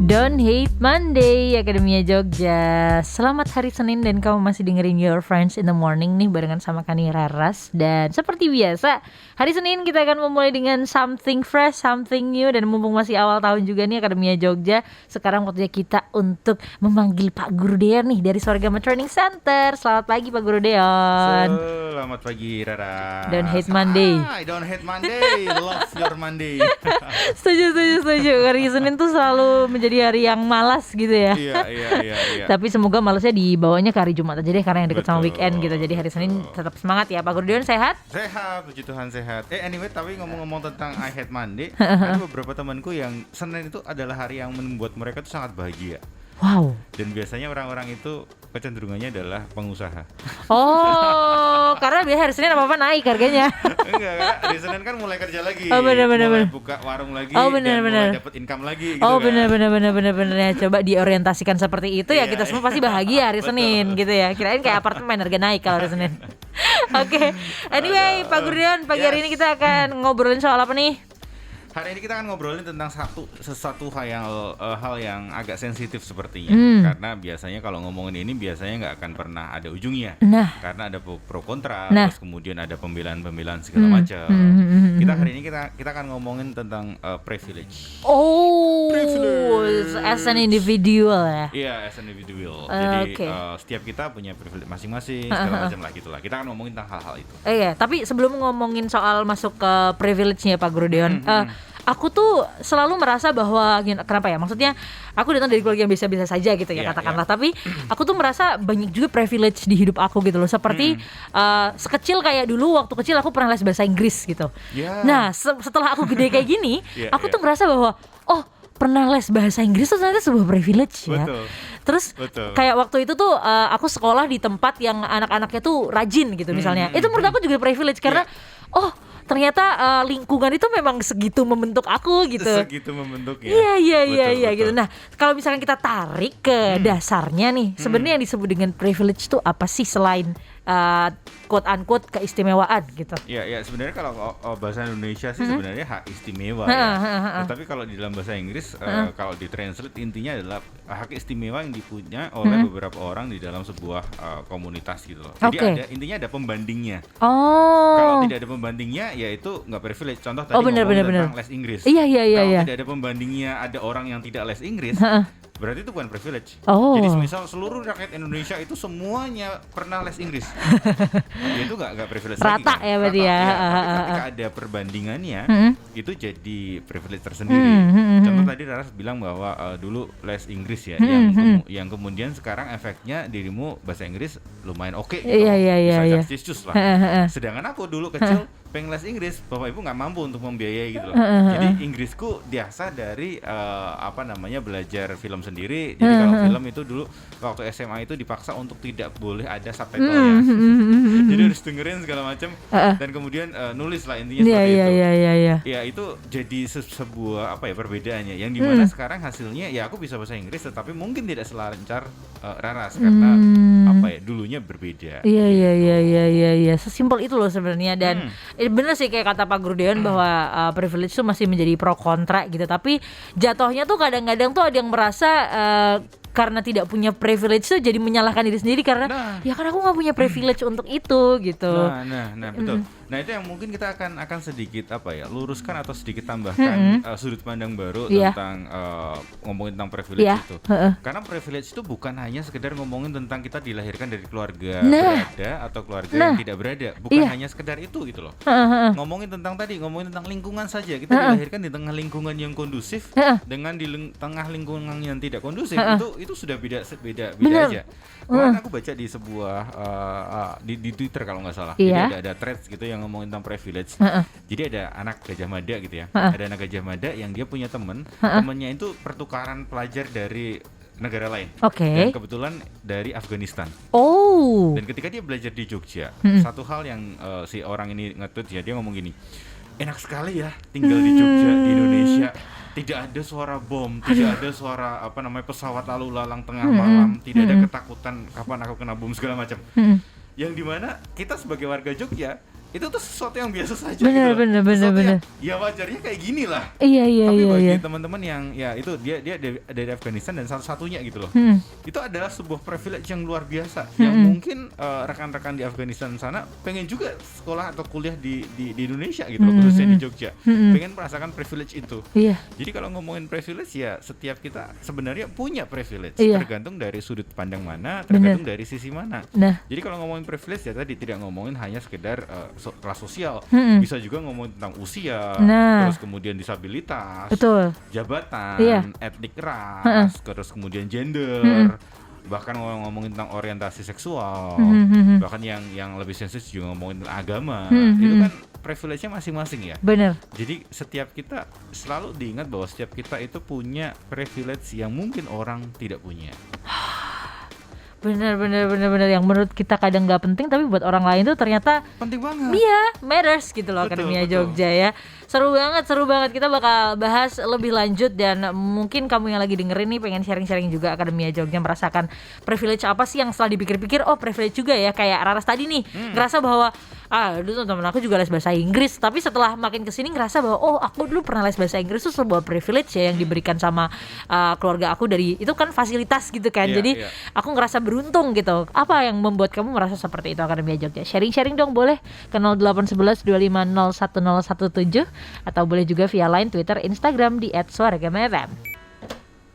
Don't Hate Monday, Akademia Jogja. Selamat hari Senin dan kamu masih dengerin Your Friends in the Morning nih barengan sama Kani Raras. Dan seperti biasa, hari Senin kita akan memulai dengan something fresh, something new. Dan mumpung masih awal tahun juga nih Akademia Jogja, sekarang waktunya kita untuk memanggil Pak Guru Deon nih dari Sorghum Training Center. Selamat pagi Pak Guru Deon. Selamat pagi Rara. Don't hate Monday. I don't hate Monday, love your Monday. Setuju. Hari Senin tuh selalu menjadi hari yang malas gitu ya. Iya. Tapi semoga malasnya dibawanya ke hari Jumat aja deh, karena yang deket sama Betul, weekend gitu. Jadi hari Senin tetap semangat ya Pak Guru Deon. Sehat? Sehat, puji Tuhan sehat. Anyway, tapi ngomong-ngomong tentang I hate Monday, ada beberapa temanku yang Senin itu adalah hari yang membuat mereka tuh sangat bahagia. Wow. Dan biasanya orang-orang itu kecenderungannya adalah pengusaha. Oh, karena biasa hari Senin apa-apa naik harganya. Enggak, hari Senin kan mulai kerja lagi. Oh, benar. Mulai buka warung lagi. Oh, dan benar. mulai dapat income lagi gitu Oh, kan. benar ya. Coba diorientasikan seperti itu ya, Iya, kita semua pasti bahagia hari betul. Senin gitu ya. Kirain kayak apartemen harga naik kalau hari Senin. Oke. Anyway, Pak Guru Deon, pagi hari ini kita akan ngobrolin soal apa nih? Hari ini kita akan ngobrolin tentang sesuatu hal yang agak sensitif sepertinya. Karena biasanya kalau ngomongin ini biasanya nggak akan pernah ada ujungnya. Nah. Karena ada pro kontra, Nah. terus kemudian ada pembelaan segala macam. Kita hari ini kita akan ngomongin tentang privilege. Oh, Privilege. as an individual ya. Iya, as an individual. Jadi Oke. setiap kita punya privilege masing-masing, segala macam lah gitulah. Kita akan ngomongin tentang hal-hal itu. Iya, tapi sebelum ngomongin soal masuk ke privilege-nya Pak Guru Deon, aku tuh selalu merasa bahwa kenapa ya? Maksudnya aku datang dari keluarga yang biasa-biasa saja gitu ya, Iya, katakanlah. Tapi aku tuh merasa banyak juga privilege di hidup aku gitu loh. Seperti sekecil kayak dulu waktu kecil aku pernah les bahasa Inggris gitu. Ya. Nah, setelah aku gede kayak gini, Iya, aku iya. tuh ngerasa bahwa pernah les bahasa Inggris tuh ternyata sebuah privilege ya. Betul. Terus Betul. kayak waktu itu tuh aku sekolah di tempat yang anak-anaknya tuh rajin gitu misalnya. Itu menurut aku juga privilege karena ternyata lingkungan itu memang segitu membentuk aku gitu. Segitu membentuknya. Iya Betul. gitu. Nah, kalau misalkan kita tarik ke dasarnya nih, sebenarnya yang disebut dengan privilege itu apa sih selain quote unquote keistimewaan gitu. Ya sebenarnya kalau bahasa Indonesia sih sebenarnya hak istimewa ya. Tetapi kalau di dalam bahasa Inggris kalau ditranslate intinya adalah hak istimewa yang dipunya oleh beberapa orang di dalam sebuah komunitas gitu loh. Jadi Oke. intinya ada pembandingnya. Oh. Kalau tidak ada pembandingnya ya itu nggak privilege. Contoh tadi benar. tentang les Inggris. Iya. Kalau tidak ada pembandingnya, ada orang yang tidak les Inggris, berarti itu bukan privilege. Oh. Jadi misal seluruh rakyat Indonesia itu semuanya pernah les Inggris. Ya itu nggak privilege Rata lagi kan? ya berarti ya. Tapi ketika ada perbandingannya, itu jadi privilege tersendiri. Contoh tadi Raras bilang bahwa dulu les Inggris ya, yang kemudian sekarang efeknya dirimu bahasa Inggris lumayan oke gitu. Iya. Bisa cus lah. Sedangkan aku dulu kecil pengen les Inggris, bapak ibu nggak mampu untuk membiayai gitu loh. Jadi Inggrisku biasa dari belajar film sendiri. Jadi kalau film itu dulu waktu SMA itu dipaksa untuk tidak boleh ada subtitle-nya. Jadi harus dengerin segala macam dan kemudian nulis lah intinya seperti itu. Iya. Ya itu jadi sebuah perbedaannya yang dimana sekarang hasilnya ya aku bisa bahasa Inggris tetapi mungkin tidak selancar Raras karena dulunya berbeda. Iya. Sesimpel itu loh sebenarnya dan bener sih kayak kata Pak Guru Deon bahwa privilege itu masih menjadi pro kontra gitu. Tapi jatuhnya tuh kadang-kadang tuh ada yang merasa karena tidak punya privilege tuh jadi menyalahkan diri sendiri karena ya kan aku nggak punya privilege untuk itu gitu. Nah betul. Nah itu yang mungkin kita akan sedikit luruskan atau sedikit tambahkan sudut pandang baru tentang ngomongin tentang privilege itu. Karena privilege itu bukan hanya sekedar ngomongin tentang kita dilahirkan dari keluarga berada atau keluarga yang tidak berada. Bukan hanya sekedar itu gitu loh. Ngomongin tentang lingkungan saja. Kita dilahirkan di tengah lingkungan yang kondusif dengan di tengah lingkungan yang tidak kondusif itu sudah beda aja. Kemarin aku baca di sebuah di Twitter kalau nggak salah. Jadi ada threads gitu yang ngomongin tentang privilege. Jadi ada anak Gajah Mada gitu ya. Ada anak Gajah Mada yang dia punya temennya itu pertukaran pelajar dari negara lain. Dan kebetulan dari Afghanistan. Dan ketika dia belajar di Jogja, satu hal yang si orang ini nge-tweet ya, dia ngomong gini, enak sekali ya tinggal di Jogja di Indonesia. Tidak ada suara bom, tidak ada suara pesawat lalu lalang tengah malam, tidak ada ketakutan kapan aku kena bom segala macam. Yang dimana kita sebagai warga Jogja itu tuh sesuatu yang biasa saja. Bener. Ya wajarnya kayak gini lah. Iya. Tapi bagi teman-teman yang ya itu dia dari Afghanistan dan satu-satunya gitu loh. Itu adalah sebuah privilege yang luar biasa. Yang mungkin rekan-rekan di Afghanistan sana pengen juga sekolah atau kuliah di Indonesia gitu loh, khususnya di Jogja. Pengen merasakan privilege itu. Iya. Jadi kalau ngomongin privilege ya setiap kita sebenarnya punya privilege. Iya. Tergantung dari sudut pandang mana, tergantung dari sisi mana. Nah. Jadi kalau ngomongin privilege ya tadi tidak ngomongin hanya sekedar kelas sosial, bisa juga ngomongin tentang usia, terus kemudian disabilitas, betul, jabatan, etnik ras, terus kemudian gender, bahkan ngomongin tentang orientasi seksual, bahkan yang lebih sensitif juga ngomongin tentang agama, itu kan privilege-nya masing-masing ya. Bener. Jadi setiap kita selalu diingat bahwa setiap kita itu punya privilege yang mungkin orang tidak punya. Bener yang menurut kita kadang nggak penting tapi buat orang lain tuh ternyata penting banget. Iya, matters gitu loh. Akademia Jogja ya. Seru banget. Kita bakal bahas lebih lanjut dan mungkin kamu yang lagi dengerin nih pengen sharing-sharing juga Akademia Jogja merasakan privilege apa sih yang setelah dipikir-pikir privilege juga ya, kayak Raras tadi nih ngerasa bahwa dulu temen aku juga les bahasa Inggris, tapi setelah makin kesini ngerasa bahwa aku dulu pernah les bahasa Inggris itu sebuah privilege ya yang diberikan sama keluarga aku, dari itu kan fasilitas gitu kan. Jadi aku ngerasa beruntung gitu. Apa yang membuat kamu merasa seperti itu Akademia Jogja? Sharing dong boleh ke 0811 2501 017 atau boleh juga via line, Twitter, Instagram di @suaragama_fm.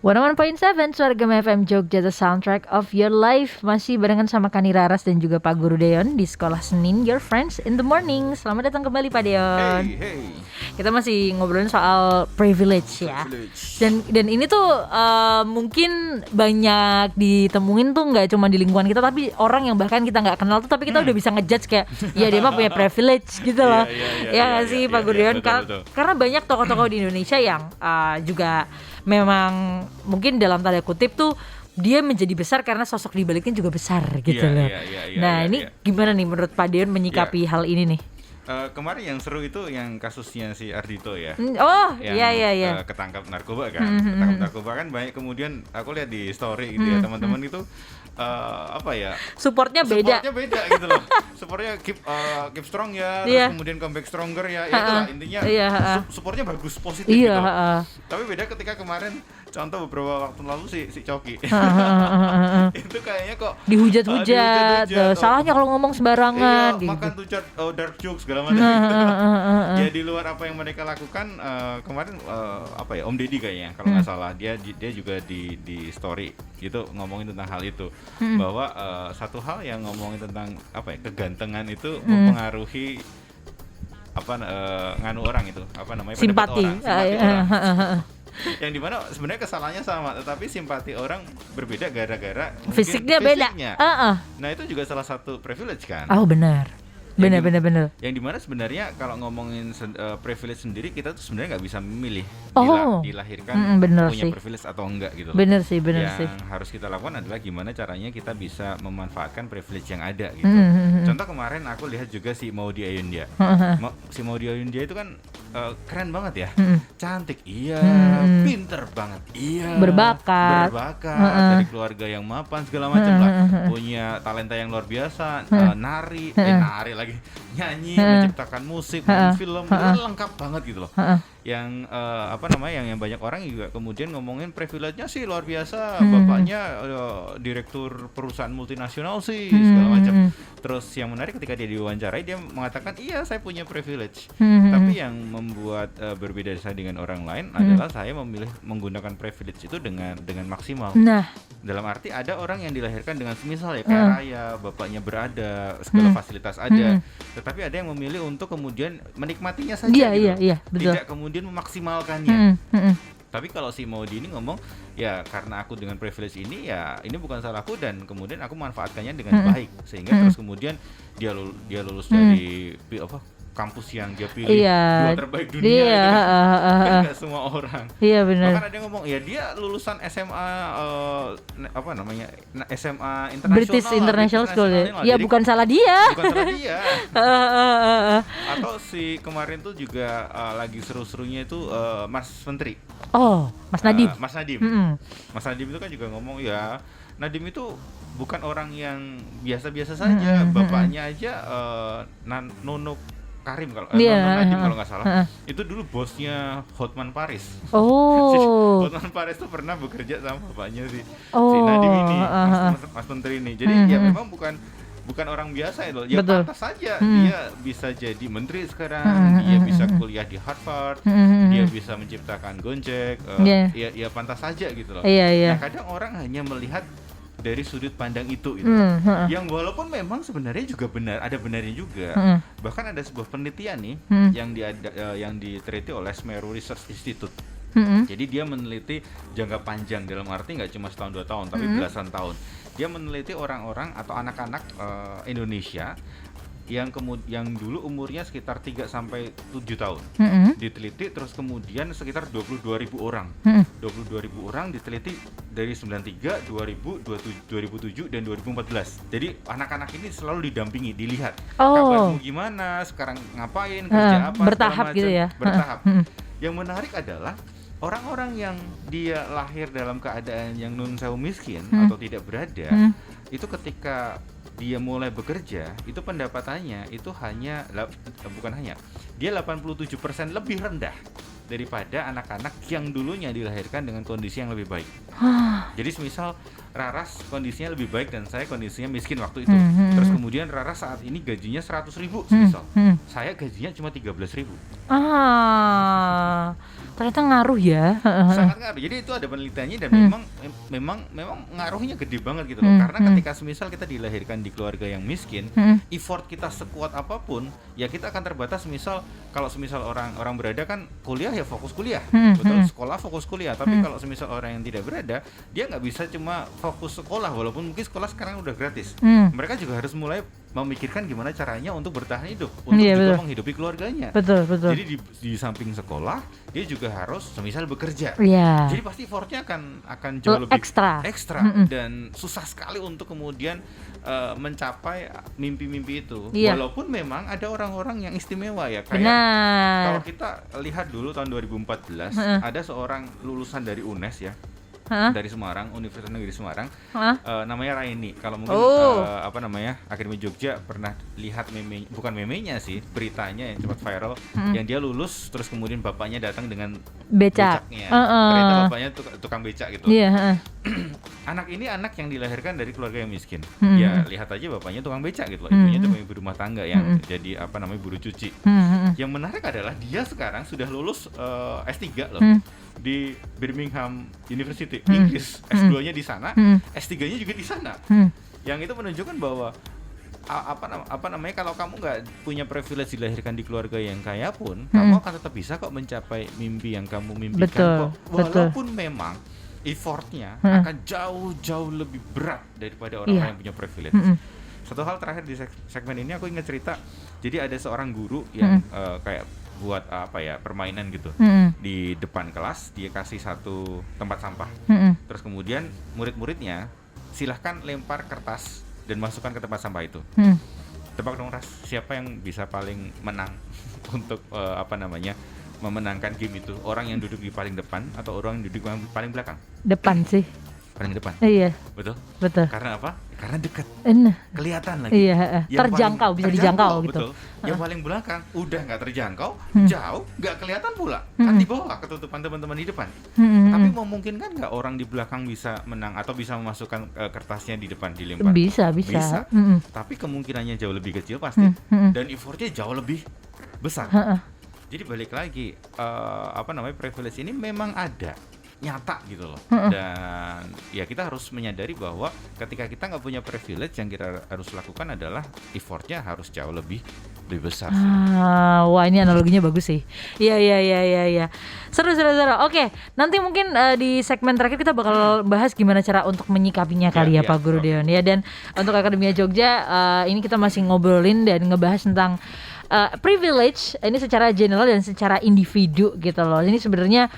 101.7 Suaragama FM Jogja, the soundtrack of your life. Masih barengan sama Kani Raras dan juga Pak Guru Deon di Sekolah Senin, your friends in the morning. Selamat datang kembali Pak Deon. Hey. Kita masih ngobrolin soal privilege ya. Dan ini tuh mungkin banyak ditemuin tuh nggak cuma di lingkungan kita, tapi orang yang bahkan kita nggak kenal tuh, tapi kita udah bisa ngejudge kayak ya dia mah punya privilege gitu loh. Ya nggak sih Pak Guru Deon? Karena banyak tokoh-tokoh di Indonesia yang juga memang mungkin dalam tanda kutip tuh dia menjadi besar karena sosok di baliknya juga besar gitu loh. Ini gimana nih menurut Pak Deon menyikapi hal ini nih? Kemarin yang seru itu yang kasusnya si Ardhito ya. Ketangkap narkoba kan. Ketangkap narkoba kan banyak, kemudian aku lihat di story gitu ya, teman-teman itu supportnya beda gitu loh. Supportnya keep strong ya, terus kemudian comeback stronger ya. Itulah intinya. Supportnya bagus, positif gitu. Tapi beda ketika kemarin contoh beberapa waktu lalu si Coki itu kayaknya kok dihujat, salahnya kalau ngomong sembarangan gitu. Makan tuh dark jokes segala macam gitu. Ya di luar apa yang mereka lakukan, kemarin Om Deddy kayaknya kalau nggak salah, dia juga di story gitu ngomongin tentang hal itu, bahwa satu hal yang ngomongin tentang kegantengan itu mempengaruhi nganu orang itu simpati orang. Yang dimana sebenarnya kesalahannya sama, tetapi simpati orang berbeda gara-gara fisiknya beda. Nah itu juga salah satu privilege kan. Benar. Yang dimana sebenarnya kalau ngomongin privilege sendiri, kita tuh sebenarnya nggak bisa memilih dilahirkan punya privilege atau enggak gitu. Bener sih. Yang harus kita lakukan adalah gimana caranya kita bisa memanfaatkan privilege yang ada gitu. Contoh kemarin aku lihat juga si Maudy Ayunda. Si Maudy Ayunda itu kan keren banget ya, cantik, pinter banget, berbakat, dari keluarga yang mapan segala macam lah, punya talenta yang luar biasa, nari lagi, nyanyi, menciptakan musik, film, lengkap banget gitu loh. Yang yang banyak orang juga kemudian ngomongin privilege-nya sih luar biasa, bapaknya direktur perusahaan multinasional sih segala macam. Terus yang menarik ketika dia diwawancarai, dia mengatakan iya saya punya privilege, tapi yang membuat berbeda saya dengan orang lain adalah saya memilih menggunakan privilege itu dengan maksimal. Dalam arti ada orang yang dilahirkan dengan semisal ya kaya raya, bapaknya berada, segala fasilitas ada, tetapi ada yang memilih untuk kemudian menikmatinya saja betul. Tidak kemudian memaksimalkannya. Tapi kalau si Maudy ini ngomong, ya karena aku dengan privilege ini, ya ini bukan salahku, dan kemudian aku manfaatkannya dengan baik, sehingga terus kemudian dia lulus dari kampus yang dia pilih dua terbaik dunia itu kan nggak semua orang. Iya benar. Bahkan ada yang ngomong ya dia lulusan SMA apa namanya SMA internasional, British International School ya. Bukan salah dia. Bukan salah dia. Atau si kemarin tuh juga lagi seru-serunya itu Mas Menteri. Oh, Mas Nadiem. Mas Nadiem. Mas Nadiem itu kan juga ngomong ya, Nadiem itu bukan orang yang biasa-biasa saja. Bapaknya aja Nono Karim kalau Nadiem kalau nggak salah. Itu dulu bosnya Hotman Paris. Oh. Hotman Paris tuh pernah bekerja sama bapaknya si Nadiem ini, Mas Menteri ini. Jadi ya memang bukan orang biasa itu. Ya pantas saja dia bisa jadi menteri sekarang, dia bisa kuliah di Harvard, dia bisa menciptakan Gojek. Ya pantas saja gitu loh. Nah, kadang orang hanya melihat dari sudut pandang itu gitu. Yang walaupun memang sebenarnya juga benar, ada benarnya juga. Bahkan ada sebuah penelitian nih yang diteliti oleh Semeru Research Institute. Jadi dia meneliti jangka panjang, dalam arti nggak cuma setahun 2 tahun tapi belasan tahun. Dia meneliti orang-orang atau anak-anak Indonesia yang dulu umurnya sekitar 3 sampai 7 tahun. Diteliti terus kemudian sekitar 22.000 orang. 22.000 orang diteliti dari 93, 2000, 2007 dan 2014. Jadi anak-anak ini selalu didampingi, dilihat kabarmu gimana, sekarang ngapain, kerja apa, bertahap gitu ya. Bertahap. Yang menarik adalah orang-orang yang dia lahir dalam keadaan yang nun sewu miskin atau tidak berada, itu ketika dia mulai bekerja, itu pendapatannya itu dia 87% lebih rendah daripada anak-anak yang dulunya dilahirkan dengan kondisi yang lebih baik. Jadi semisal Raras kondisinya lebih baik dan saya kondisinya miskin waktu itu. Terus kemudian Raras saat ini gajinya 100.000 semisal. Saya gajinya cuma 13.000. Ternyata ngaruh ya. Sangat ngaruh. Jadi itu ada penelitiannya dan memang ngaruhnya gede banget gitu loh. Karena ketika semisal kita dilahirkan di keluarga yang miskin, effort kita sekuat apapun, ya kita akan terbatas. Kalau semisal orang berada kan kuliah ya fokus kuliah. Betul, sekolah fokus kuliah. Tapi kalau semisal orang yang tidak berada, dia nggak bisa cuma fokus sekolah, walaupun mungkin sekolah sekarang udah gratis. Mereka juga harus mulai memikirkan gimana caranya untuk bertahan hidup, untuk juga menghidupi keluarganya. Betul. Jadi di samping sekolah, dia juga harus semisal bekerja. Jadi pasti effortnya akan jauh lebih ekstra dan susah sekali untuk kemudian mencapai mimpi-mimpi itu. Walaupun memang ada orang-orang yang istimewa ya, kayak kalau kita lihat dulu tahun 2014 ada seorang lulusan dari UNES ya. Dari Semarang, Universitas Negeri Semarang, namanya Raini. Kalau mungkin Akademi Jogja pernah lihat bukan memenya sih, beritanya yang cepat viral, yang dia lulus terus kemudian bapaknya datang dengan becaknya, ternyata bapaknya tukang becak gitu. Anak ini anak yang dilahirkan dari keluarga yang miskin. Ya lihat aja bapaknya tukang becak gitu loh, ibunya tuh ibu rumah tangga yang jadi buruh cuci. Yang menarik adalah dia sekarang sudah lulus S3 loh. Di Birmingham University, Inggris, S2-nya di sana, S3-nya juga di sana. Yang itu menunjukkan bahwa kalau kamu nggak punya privilege dilahirkan di keluarga yang kaya pun, kamu akan tetap bisa kok mencapai mimpi yang kamu mimpikan kok. Walaupun memang effortnya akan jauh lebih berat daripada orang-orang yang punya privilege. Satu hal terakhir di segmen ini aku ingat cerita. Jadi ada seorang guru yang kayak buat permainan gitu di depan kelas, dia kasih satu tempat sampah. Terus kemudian murid-muridnya silahkan lempar kertas dan masukkan ke tempat sampah itu. Tebak dong Ras, siapa yang bisa paling menang untuk memenangkan game itu? Orang yang duduk di paling depan atau orang yang duduk di paling belakang? Depan sih. Paling depan. Iya. Betul. Karena apa? Karena dekat. Kelihatan lagi. Iya. Terjangkau, bisa dijangkau gitu. Betul. Yang paling belakang udah nggak terjangkau, jauh, nggak kelihatan pula. Kan di bawah ketutupan teman-teman di depan. Tapi memungkinkan nggak orang di belakang bisa menang atau bisa memasukkan kertasnya di depan dilempar? Bisa. Tapi kemungkinannya jauh lebih kecil pasti. Dan effortnya jauh lebih besar. Jadi balik lagi, privilege ini memang ada, nyata gitu loh. Dan ya kita harus menyadari bahwa ketika kita nggak punya privilege, yang kita harus lakukan adalah effortnya harus jauh lebih besar sih. Wah, ini analoginya bagus sih. Iya. Seru. Oke, nanti mungkin di segmen terakhir kita bakal bahas gimana cara untuk menyikapinya kali ya Pak Guru Deon ya. Dan untuk Akademia Jogja ini kita masih ngobrolin dan ngebahas tentang privilege ini secara general dan secara individu gitu loh. Ini sebenarnya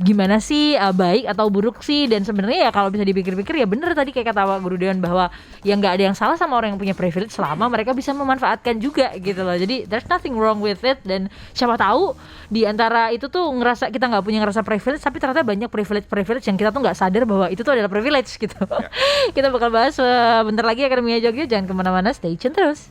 gimana sih, baik atau buruk sih, dan sebenarnya ya kalau bisa dipikir-pikir ya bener tadi kayak kata Pak Guru Dewan bahwa ya nggak ada yang salah sama orang yang punya privilege selama mereka bisa memanfaatkan juga gitu loh. Jadi there's nothing wrong with it, dan siapa tahu di antara itu tuh kita nggak punya ngerasa privilege, tapi ternyata banyak privilege yang kita tuh nggak sadar bahwa itu tuh adalah privilege gitu. Kita bakal bahas bentar lagi Akademia Jogja, jangan kemana-mana, stay tune terus.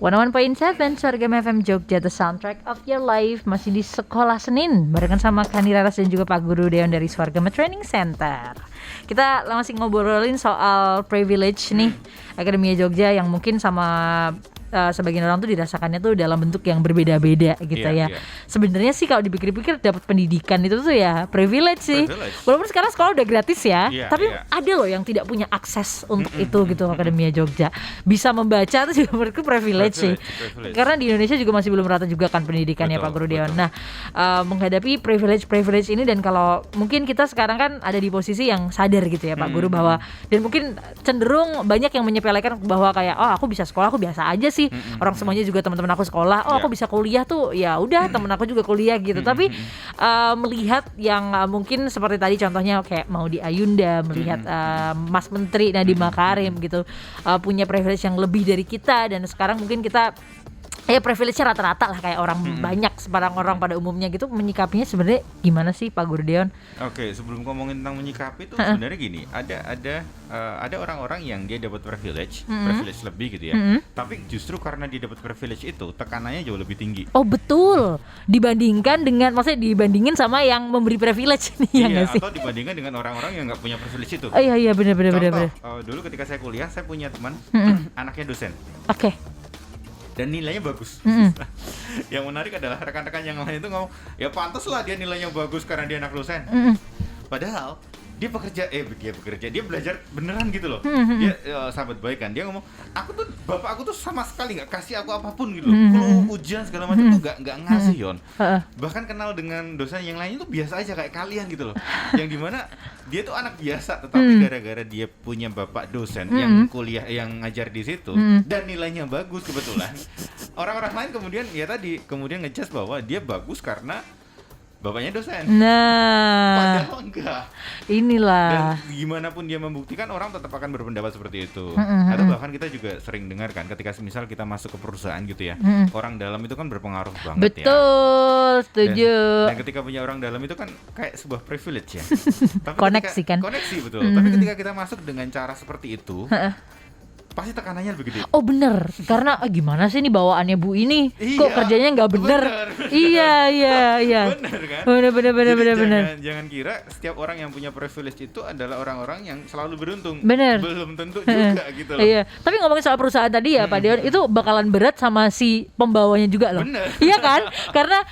101.7 Swargam FM Jogja, the soundtrack of your life. Masih di Sekolah Senin barengan sama Kani Raras dan juga Pak Guru Dewan dari Swargam Training Center. Kita masih ngobrolin soal privilege nih Akademia Jogja, yang mungkin sama sebagian orang tuh dirasakannya tuh dalam bentuk yang berbeda-beda gitu ya. Sebenarnya sih kalau dipikir-pikir dapat pendidikan itu tuh ya privilege sih. Walaupun sekarang sekolah udah gratis ya, tapi ada loh yang tidak punya akses untuk itu gitu. Akademia Jogja bisa membaca itu juga menurutku privilege sih. Karena di Indonesia juga masih belum rata juga kan pendidikannya Pak Guru Dewan. Nah, menghadapi privilege ini, dan kalau mungkin kita sekarang kan ada di posisi yang sadar gitu ya Pak Guru, bahwa dan mungkin cenderung banyak yang menyepelekan bahwa kayak aku bisa sekolah, aku biasa aja sih. Orang semuanya juga teman-teman aku sekolah, aku bisa kuliah tuh ya udah, temen aku juga kuliah gitu. Tapi melihat yang mungkin seperti tadi contohnya kayak mau di Ayunda, melihat Mas Menteri Nadiem Makarim gitu punya privilege yang lebih dari kita, dan sekarang mungkin kita ya privilege-nya rata-rata lah kayak orang banyak, sebarang orang pada umumnya gitu, menyikapinya sebenarnya gimana sih Pak Guru Dewan? Oke, sebelum ngomongin tentang menyikapi itu sebenarnya gini, ada orang-orang yang dia dapat privilege lebih gitu ya. Tapi justru karena dia dapat privilege itu, tekanannya jauh lebih tinggi. Oh betul, maksudnya dibandingin sama yang memberi privilege nih, ya nggak sih? Atau dibandingkan dengan orang-orang yang nggak punya privilege itu. Oh iya benar. Dulu ketika saya kuliah, saya punya teman anaknya dosen. Oke. Dan nilainya bagus. Yang menarik adalah rekan-rekan yang lain itu ngomong, ya pantas lah dia nilainya bagus karena dia anak dosen. Padahal dia belajar beneran gitu loh. Dia sahabat baik kan, dia ngomong, bapak aku tuh sama sekali nggak kasih aku apapun gitu loh. Kalau ujian segala macam tuh nggak ngasih, Yon. Bahkan kenal dengan dosen yang lain itu biasa aja kayak kalian gitu loh. Yang dimana dia tuh anak biasa, tetapi gara-gara dia punya bapak dosen yang kuliah, yang ngajar di situ, dan nilainya bagus kebetulan, orang-orang lain kemudian ngejudge bahwa dia bagus karena bapaknya dosen. Nah, padahal enggak. Inilah. Dan gimana pun dia membuktikan, orang tetap akan berpendapat seperti itu. Atau bahkan kita juga sering dengar kan, ketika misal kita masuk ke perusahaan gitu ya, orang dalam itu kan berpengaruh banget. Betul, setuju. Dan ketika punya orang dalam itu kan kayak sebuah privilege ya. Tapi koneksi kan? Koneksi betul. Tapi ketika kita masuk dengan cara seperti itu, pasti tekanannya lebih gede. Oh bener, karena gimana sih nih bawaannya Bu ini, kok kerjanya nggak bener. Iya. Bener. Jangan kira setiap orang yang punya privilege itu adalah orang-orang yang selalu beruntung. Bener. Belum tentu juga gitu loh. Iya. Tapi ngomongin soal perusahaan tadi ya Pak Dewan, itu bakalan berat sama si pembawanya juga loh. Bener. Iya kan? Karena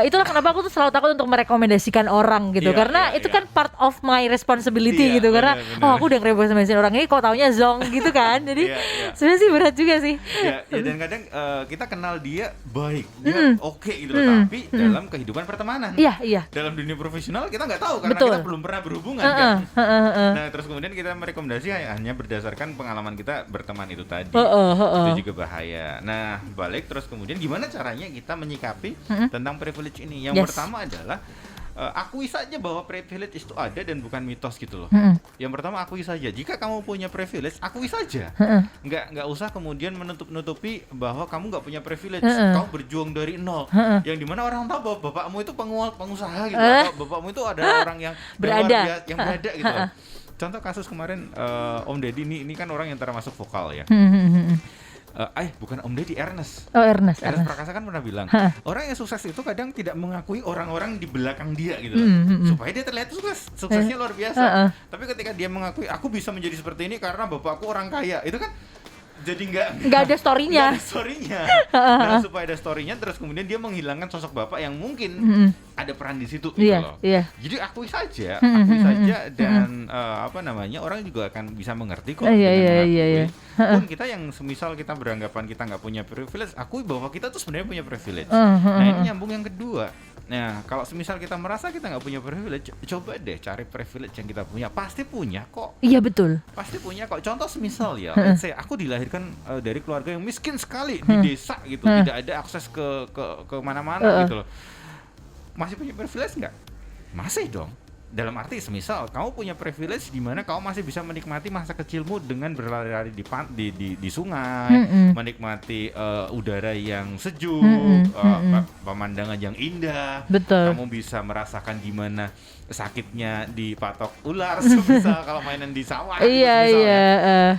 itulah kenapa aku tuh selalu takut untuk merekomendasikan orang gitu. Karena itu kan part of my responsibility gitu. Karena aku udah ngerekomendasiin orang ini, kok taunya zong gitu kan. Jadi sebenarnya sih berat juga sih. Ya, dan kadang kita kenal dia baik, dia oke gitu loh, tapi dalam kehidupan pertemanan. Iya. Dalam dunia profesional kita nggak tahu karena kita belum pernah berhubungan kan. Nah, terus kemudian kita merekomendasi hanya berdasarkan pengalaman kita berteman itu tadi. Itu juga bahaya. Nah, balik terus kemudian gimana caranya kita menyikapi tentang privilege ini? Yang pertama adalah akui saja bahwa privilege itu ada dan bukan mitos gitu loh. Yang pertama, akui saja. Jika kamu punya privilege, akui saja. Nggak usah kemudian menutupi bahwa kamu nggak punya privilege. Kamu berjuang dari nol. Yang dimana orang tahu bahwa bapakmu itu pengusaha gitu. Atau bapakmu itu adalah orang yang berada gitu loh. Contoh kasus kemarin Om Deddy ini kan orang yang termasuk vokal ya. Bukan Om Deddy, Ernest. Oh, Ernest Prakasa kan pernah bilang, orang yang sukses itu kadang tidak mengakui orang-orang di belakang dia gitu, supaya dia terlihat suksesnya luar biasa. Tapi ketika dia mengakui, aku bisa menjadi seperti ini karena bapakku orang kaya, itu kan jadi nggak ada story-nya. Nah, supaya ada story-nya, terus kemudian dia menghilangkan sosok bapak yang mungkin ada peran di situ gitu loh. Jadi akui saja dan orang juga akan bisa mengerti kok. Pun kita yang semisal kita beranggapan kita nggak punya privilege, akui bahwa kita tuh sebenarnya punya privilege. Nah, ini nyambung yang kedua. Nah, kalau semisal kita merasa kita nggak punya privilege, coba deh cari privilege yang kita punya. Pasti punya kok. Iya betul. Pasti punya kok. Contoh semisal ya, let's say aku dilahirkan dari keluarga yang miskin sekali di desa gitu, tidak ada akses ke mana-mana gitu loh. Masih punya privilege nggak? Masih dong. Dalam arti semisal kamu punya privilege di mana kamu masih bisa menikmati masa kecilmu dengan berlari-lari di sungai, menikmati udara yang sejuk, pemandangan yang indah. Betul. Kamu bisa merasakan gimana sakitnya dipatok ular semisal kalau mainan di sawah gitu,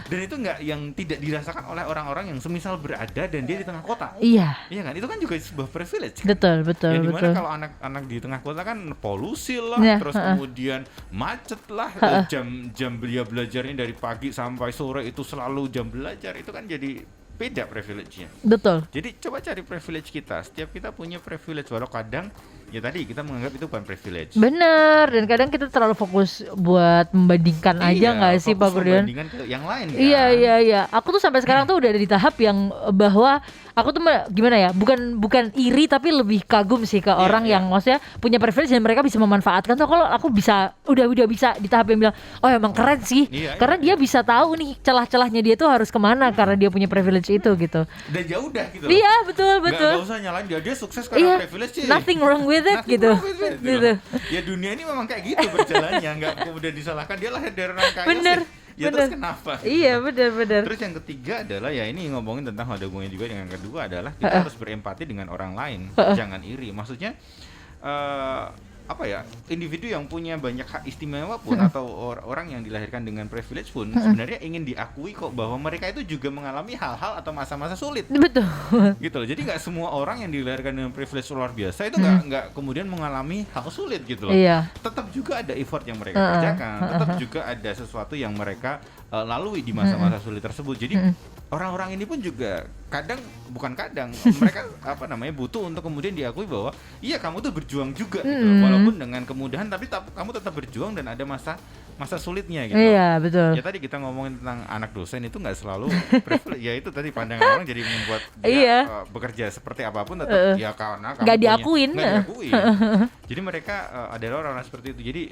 Dan itu nggak yang tidak dirasakan oleh orang-orang yang semisal berada dan dia di tengah kota. Iya kan, itu kan juga sebuah privilege kan? Betul. Ya dimana kalau anak-anak di tengah kota kan polusi lah, terus kemudian macet lah, jam belajarnya dari pagi sampai sore itu selalu jam belajar, itu kan jadi beda privilege-nya. Betul. Jadi coba cari privilege kita. Setiap kita punya privilege, walau kadang ya tadi kita menganggap itu bukan privilege. Bener, dan kadang kita terlalu fokus buat membandingkan aja nggak sih Pak Kurniawan? Membandingkan ke yang lain kan? Iya. Aku tuh sampai sekarang tuh udah ada di tahap yang bahwa aku tuh gimana ya, bukan iri tapi lebih kagum sih ke orang yang maksudnya punya privilege dan mereka bisa memanfaatkan tuh. Kalau aku bisa udah bisa di tahap yang bilang, oh emang keren sih, karena dia bisa tahu nih celah-celahnya dia tuh harus kemana karena dia punya privilege itu gitu. Dan ya udah gitu. Iya betul. Gak usah nyalain dia sukses karena privilege sih. Nothing wrong with it gitu. Ya dunia ini memang kayak gitu berjalannya, nggak kemudian disalahkan dia lahir dari orang kaya. Bener. Terus kenapa? Iya benar. Terus yang ketiga adalah ya ini ngomongin tentang ada hubungannya juga dengan yang kedua adalah kita harus berempati dengan orang lain, jangan iri. Maksudnya apa ya, individu yang punya banyak hak istimewa pun atau orang yang dilahirkan dengan privilege pun sebenarnya ingin diakui kok bahwa mereka itu juga mengalami hal-hal atau masa-masa sulit. Betul. Gitu loh. Jadi nggak semua orang yang dilahirkan dengan privilege luar biasa itu nggak kemudian mengalami hal sulit gitu loh. Tetap juga ada effort yang mereka kerjakan, tetap juga ada sesuatu yang mereka lalui di masa-masa sulit tersebut. Jadi orang-orang ini pun juga mereka butuh untuk kemudian diakui bahwa iya kamu tuh berjuang juga gitu loh. Walaupun dengan kemudahan tapi kamu tetap berjuang dan ada masa sulitnya gitu. Iya, betul. Ya tadi kita ngomongin tentang anak dosen itu nggak selalu privilege. Ya itu tadi pandangan orang jadi membuat dia bekerja seperti apapun tetap ya karena kamu nggak diakuin. Jadi mereka adalah orang-orang seperti itu. Jadi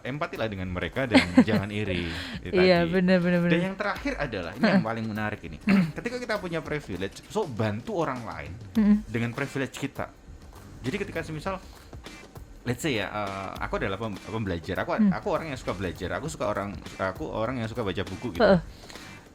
empatilah dengan mereka dan jangan iri. Iya, benar. Dan yang terakhir adalah ini yang paling menarik ini. Ketika kita punya privilege, so bantu orang lain dengan privilege kita. Jadi ketika semisal let's say ya, aku adalah pembelajar, aku orang yang suka belajar, aku orang yang suka baca buku gitu.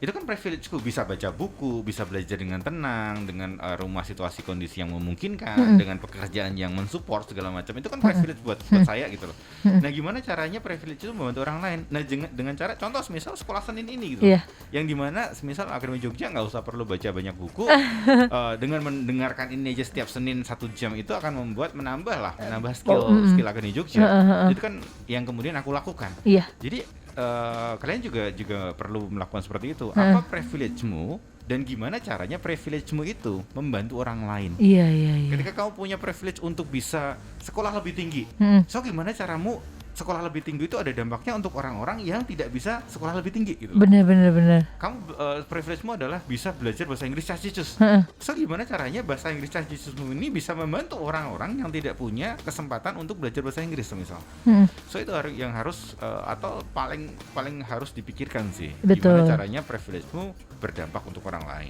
Itu kan privilegeku, bisa baca buku, bisa belajar dengan tenang, dengan rumah situasi kondisi yang memungkinkan, dengan pekerjaan yang mensupport segala macam. Itu kan privilege buat saya gitu loh. Nah, gimana caranya privilege itu membantu orang lain? Nah, dengan cara contoh misal sekolah Senin ini gitu. Yang dimana semisal Akademi Jogja nggak usah perlu baca banyak buku, dengan mendengarkan ini aja setiap Senin 1 jam itu akan menambah skill Akademi Jogja. Itu kan yang kemudian aku lakukan. Jadi kalian juga perlu melakukan seperti itu. Apa privilege-mu dan gimana caranya privilege-mu itu membantu orang lain. Iya. Ketika kamu punya privilege untuk bisa sekolah lebih tinggi, so gimana caramu sekolah lebih tinggi itu ada dampaknya untuk orang-orang yang tidak bisa sekolah lebih tinggi gitu. Benar. Kamu privilege-mu adalah bisa belajar bahasa Inggris Cacicus. So gimana caranya bahasa Inggris Cacicusmu ini bisa membantu orang-orang yang tidak punya kesempatan untuk belajar bahasa Inggris misal. So itu yang harus atau paling harus dipikirkan sih. Betul. Gimana caranya privilege-mu berdampak untuk orang lain.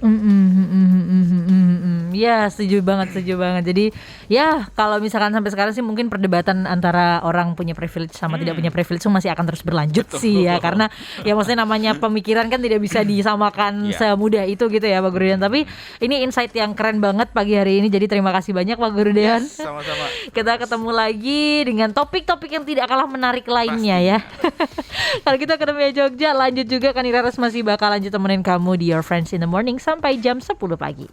Ya, setuju banget. Jadi ya kalau misalkan sampai sekarang sih mungkin perdebatan antara orang punya privilege sama tidak punya privilege itu masih akan terus berlanjut sih ya, karena ya maksudnya namanya pemikiran kan tidak bisa disamakan semudah itu gitu ya Pak Guru Dewan. Tapi ini insight yang keren banget pagi hari ini, jadi terima kasih banyak Pak Guru Dewan. Sama-sama. Kita ketemu lagi dengan topik-topik yang tidak kalah menarik lainnya ya. Kalau kita Akademi Jogja lanjut juga, Kani Raras masih bakal lanjut temenin kamu di Your Friends in the Morning sampai jam 10 pagi.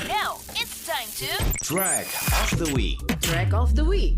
Now it's time to Track of the Week. Track of the Week.